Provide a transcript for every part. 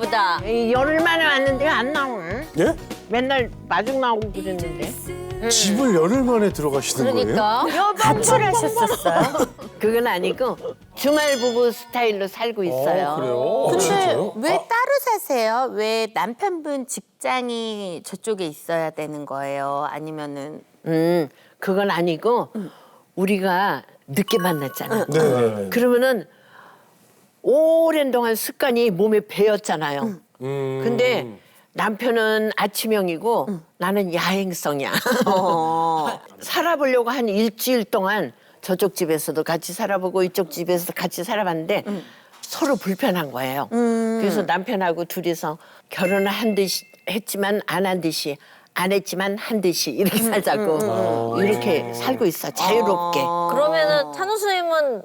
보다. 이 열흘 만에 왔는데 안 나오네. 예? 맨날 마중 나오고 그랬는데. 집을 열흘 만에 들어가시는 거예요? 그러니까. 가출을 하셨었어요? 그건 아니고 주말 부부 스타일로 살고 있어요. 그래요? 근데 진짜요? 왜 따로 사세요? 왜 남편분 직장이 저쪽에 있어야 되는 거예요? 아니면은 그건 아니고 우리가 늦게 만났잖아. 네. 그러면은 오랜 동안 습관이 몸에 배었잖아요. 근데 남편은 아침형이고 나는 야행성이야. 살아보려고 한 일주일 동안 저쪽 집에서도 같이 살아보고 이쪽 집에서도 같이 살아봤는데 서로 불편한 거예요. 그래서 남편하고 둘이서 결혼을 한 듯이 했지만 안 한 듯이 안 했지만 한 듯이 이렇게 살자고 이렇게 살고 있어 자유롭게. 그러면은 탄호 선생님은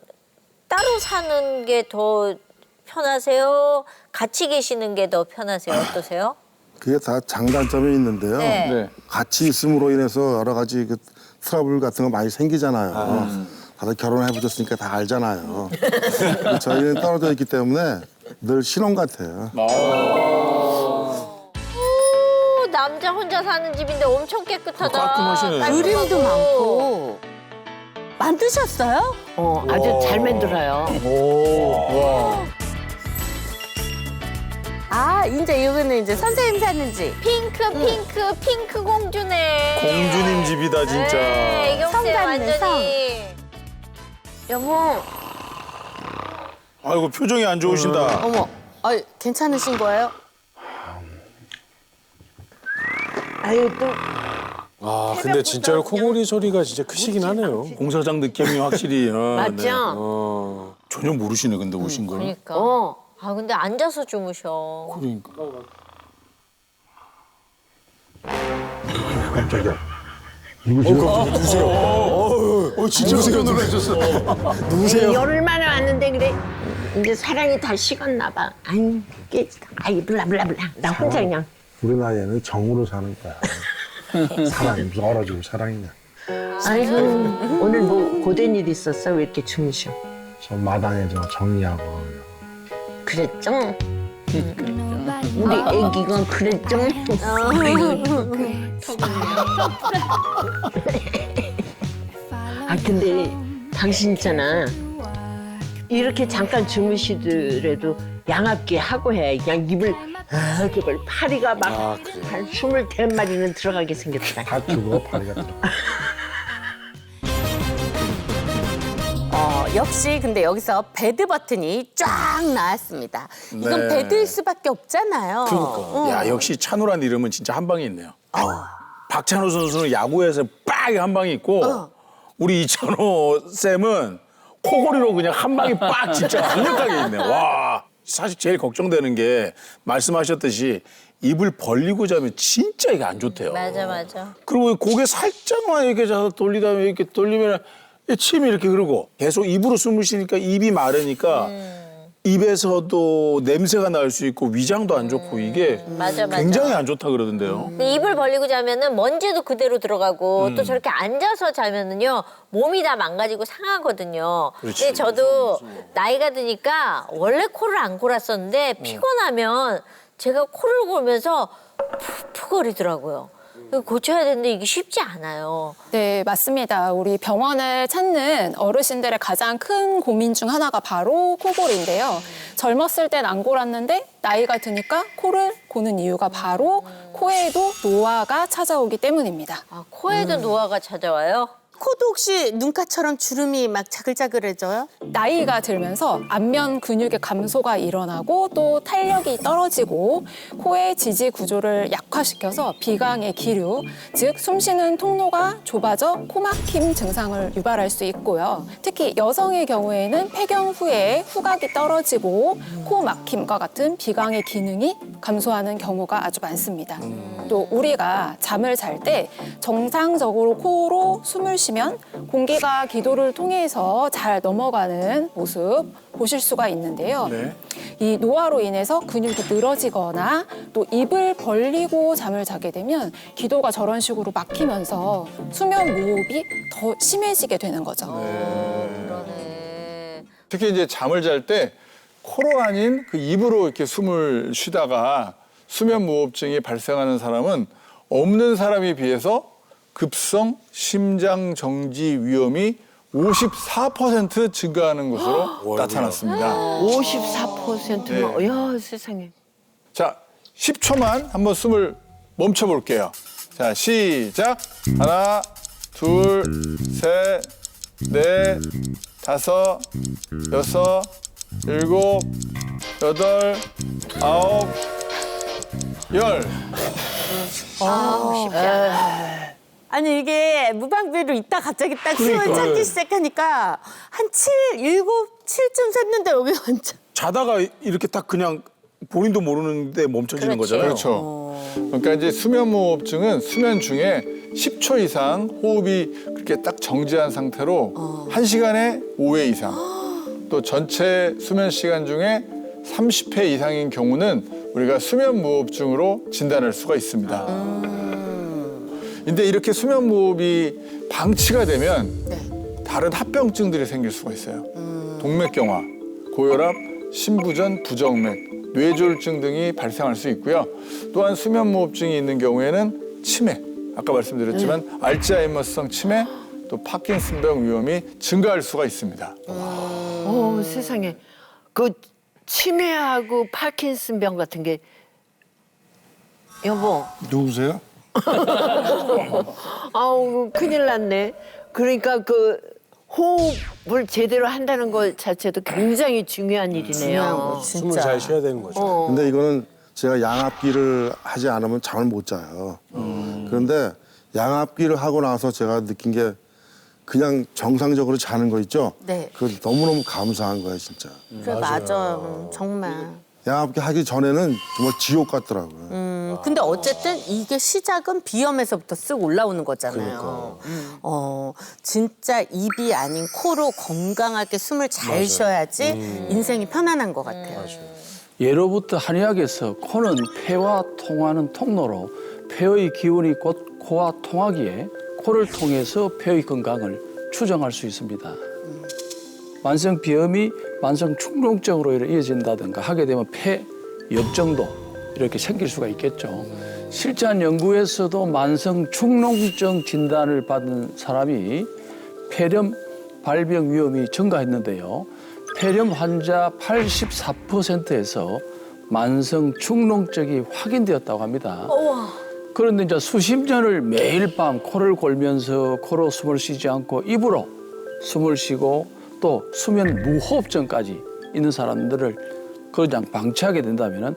따로 사는 게 더 편하세요? 같이 계시는 게 더 편하세요? 어떠세요? 그게 다 장단점이 있는데요. 네. 같이 있음으로 인해서 여러 가지 그 트러블 같은 거 많이 생기잖아요. 다들 결혼해 보셨으니까 다 알잖아요. 저희는 떨어져 있기 때문에 늘 신혼 같아요. 오, 남자 혼자 사는 집인데 엄청 깨끗하다. 깔끔하시네. 깔끔하고. 그림도 많고 만드셨어요? 아주 잘 만들어요. 와. 아 이제 여기는 이제 선생님 사는 집. 핑크 공주네. 공주님 집이다 진짜. 네, 이경세 성 같네, 완전히. 여보, 아이고 표정이 안 좋으신다. 어머, 괜찮으신 거예요? 아유 또 아 근데 진짜로 코골이 소리가 진짜 크시긴 하네요. 공사장 느낌이 확실히. 맞죠? 전혀 모르시네 근데 오신 걸. 그러니까. 어. 아 근데 앉아서 주무셔. 그러니까. 진짜 깜짝 놀라셨어. 누구세요? 열흘 만에 왔는데 그래 이제 사랑이 다 식었나 봐. 아이 깨지다. 아이 블라블라블라. 나 혼자 그냥. 우리 나이에는 정으로 사는 거야. 사랑이 무슨 얼어지고 사랑이냐. 아이고 오늘 뭐 고된 일 있었어? 왜 이렇게 주무셔? 저 마당에 저 정리하고 그랬죠? 우리 애기가 그랬죠? 아 근데 당신 있잖아 이렇게 잠깐 주무시더라도 양압기 하고 해. 그냥 입을 그걸 파리가 막 한 20대마리는 들어가게 생겼더라. 다 죽어 파리가 들어. 역시 근데 여기서 배드 버튼이 쫙 나왔습니다. 이건 네. 배드일 수밖에 없잖아요. 그러니까. 야 역시 찬호란 이름은 진짜 한 방이 있네요. 박찬호 선수는 야구에서 빡 한 방이 있고 우리 이찬호 쌤은 코골이로 그냥 한 방이 빡 진짜 강력하게 있네. 와 사실 제일 걱정되는 게 말씀하셨듯이 입을 벌리고 자면 진짜 이게 안 좋대요. 맞아. 그리고 고개 살짝만 이렇게 자서 돌리다 이렇게 돌리면 침이 이렇게 흐르고 계속 입으로 숨을 쉬니까 입이 마르니까 입에서도 냄새가 날 수 있고 위장도 안 좋고 이게 맞아. 굉장히 안 좋다 그러던데요. 근데 입을 벌리고 자면은 먼지도 그대로 들어가고 또 저렇게 앉아서 자면은요 몸이 다 망가지고 상하거든요. 그렇지. 근데 저도 나이가 드니까 원래 코를 안 골았었는데 피곤하면 제가 코를 골면서 푹푹 거리더라고요. 고쳐야 되는데 이게 쉽지 않아요. 네, 맞습니다. 우리 병원을 찾는 어르신들의 가장 큰 고민 중 하나가 바로 코골인데요. 젊었을 땐 안 골았는데 나이가 드니까 코를 고는 이유가 바로 코에도 노화가 찾아오기 때문입니다. 아, 코에도 노화가 찾아와요? 코도 혹시 눈가처럼 주름이 막 자글자글해져요? 나이가 들면서 안면 근육의 감소가 일어나고 또 탄력이 떨어지고 코의 지지 구조를 약화시켜서 비강의 기류, 즉 숨쉬는 통로가 좁아져 코막힘 증상을 유발할 수 있고요. 특히 여성의 경우에는 폐경 후에 후각이 떨어지고 코 막힘과 같은 비강의 기능이 감소하는 경우가 아주 많습니다. 또 우리가 잠을 잘 때 정상적으로 코로 숨을 쉬면 공기가 기도를 통해서 잘 넘어가는 모습 보실 수가 있는데요. 네. 이 노화로 인해서 근육이 늘어지거나 또 입을 벌리고 잠을 자게 되면 기도가 저런 식으로 막히면서 수면 무호흡이 더 심해지게 되는 거죠. 그러네. 특히 이제 잠을 잘 때 코로 아닌 그 입으로 이렇게 숨을 쉬다가 수면 무호흡증이 발생하는 사람은 없는 사람에 비해서 급성 심장 정지 위험이 54% 증가하는 것으로 나타났습니다. 54%면 네. 야 세상에. 자, 10초만 한번 숨을 멈춰 볼게요. 자, 시작. 하나, 둘, 셋, 넷, 다섯, 여섯, 일곱, 여덟, 아홉, 열. 아니 이게 무방비로 있다 갑자기 딱 숨을 찾기 시작하니까 한 7, 7쯤 샜는데 여기 완전 자다가 이렇게 딱 그냥 본인도 모르는데 멈춰지는 거잖아요. 그렇죠. 그러니까 이제 수면무호흡증은 수면 중에 10초 이상 호흡이 그렇게 딱 정지한 상태로 1시간에 5회 이상 또 전체 수면 시간 중에 30회 이상인 경우는 우리가 수면무호흡증으로 진단할 수가 있습니다. 근데 이렇게 수면무호흡이 방치가 되면 다른 합병증들이 생길 수가 있어요. 동맥경화, 고혈압, 심부전, 부정맥, 뇌졸중 등이 발생할 수 있고요. 또한 수면무호흡증이 있는 경우에는 치매, 아까 말씀드렸지만 알츠하이머성 치매, 또 파킨슨병 위험이 증가할 수가 있습니다. 세상에. 그 치매하고 파킨슨병 같은 게 여보. 누구세요? 아우 큰일 났네. 그러니까 그 호흡을 제대로 한다는 것 자체도 굉장히 중요한 일이네요. 숨을 잘 쉬어야 되는 거죠. 근데 이거는 제가 양압기를 하지 않으면 잠을 못 자요. 그런데 양압기를 하고 나서 제가 느낀 게 그냥 정상적으로 자는 거 있죠? 네. 그거 너무너무 감사한 거예요, 진짜. 그래 맞아요. 정말. 양압기 하기 전에는 정말 지옥 같더라고요. 근데 어쨌든 이게 시작은 비염에서부터 쓱 올라오는 거잖아요. 진짜 입이 아닌 코로 건강하게 숨을 잘 쉬어야지 인생이 편안한 것 같아요. 예로부터 한의학에서 코는 폐와 통하는 통로로 폐의 기운이 곧 코와 통하기에 코를 통해서 폐의 건강을 추정할 수 있습니다. 만성 비염이 만성 축농증으로 이어진다든가 하게 되면 폐 염증도 이렇게 생길 수가 있겠죠. 실제한 연구에서도 만성 축농증 진단을 받은 사람이 폐렴 발병 위험이 증가했는데요. 폐렴 환자 84%에서 만성 축농증이 확인되었다고 합니다. 그런데 이제 수십 년을 매일 밤 코를 골면서 코로 숨을 쉬지 않고 입으로 숨을 쉬고 또 수면 무호흡증까지 있는 사람들을 그냥 방치하게 된다면은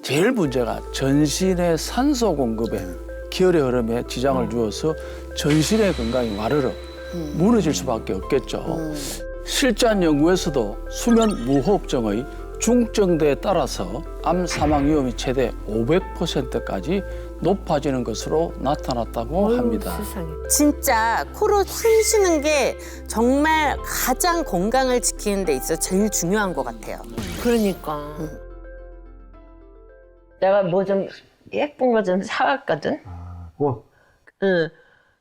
제일 문제가 전신의 산소 공급에 기혈의 흐름에 지장을 주어서 전신의 건강이 와르르 무너질 수밖에 없겠죠. 실제한 연구에서도 수면 무호흡증의 중증도에 따라서 암 사망 위험이 최대 500%까지 높아지는 것으로 나타났다고 합니다. 세상에. 진짜 코로 숨 쉬는 게 정말 가장 건강을 지키는 데 있어 제일 중요한 것 같아요. 그러니까. 내가 뭐 좀 예쁜 거 좀 사왔거든. 꽃. 응.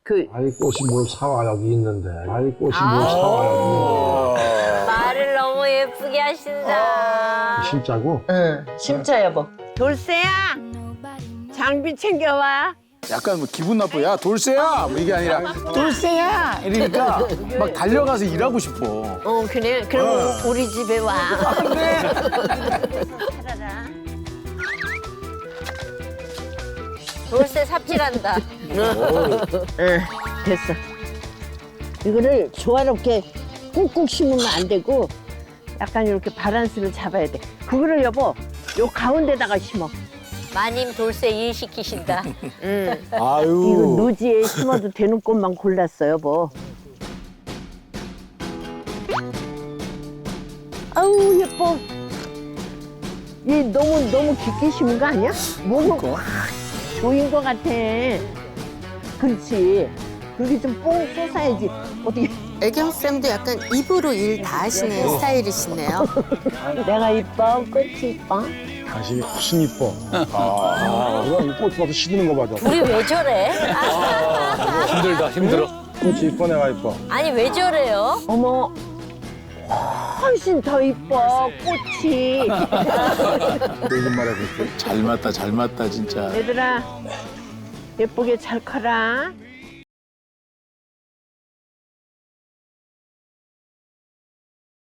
그 아이 꽃이 뭘 사와 여기 있는데. 아이 꽃이 뭘 사와 여기 있는데. 말을 너무 예쁘게 하신다. 진짜고? 응. 진짜 여보. 돌쇠야. 장비 챙겨와. 약간 뭐 기분 나빠. 야 돌쇠야 뭐 이게 아니라 돌쇠야 이러니까 막 달려가서 일하고 싶어. 그래. 그럼 우리 집에 와. 돌쇠 삽질한다. 됐어. 이거를 조화롭게 꾹꾹 심으면 안 되고 약간 이렇게 바란스를 잡아야 돼. 그거를 여보 요 가운데다가 심어. 마님 돌쇠 일 시키신다. 이거 아유. 노지에 심어도 되는 꽃만 골랐어 여보. 아우 예뻐. 얘 너무 깊게 심은 거 아니야? 뭐가 확 조인 거 같아. 그렇지. 그렇게 좀 뽕 쏘사야지. 어떻게? 애경쌤도 약간 입으로 일 다 하시는 스타일이시네요. 내가 이뻐? 꽃이 이뻐? 당신이 훨씬 이뻐. 누가 이 꽃 봐서 시드는 거 봐줘. 우리 왜 저래? 힘들다, 힘들어. 꽃이 이뻐 내가 이뻐. 아니 왜 저래요? 어머, 훨씬 더 이뻐 꽃이. 거짓말해 볼게. 잘 맞다 진짜. 얘들아 예쁘게 잘 커라.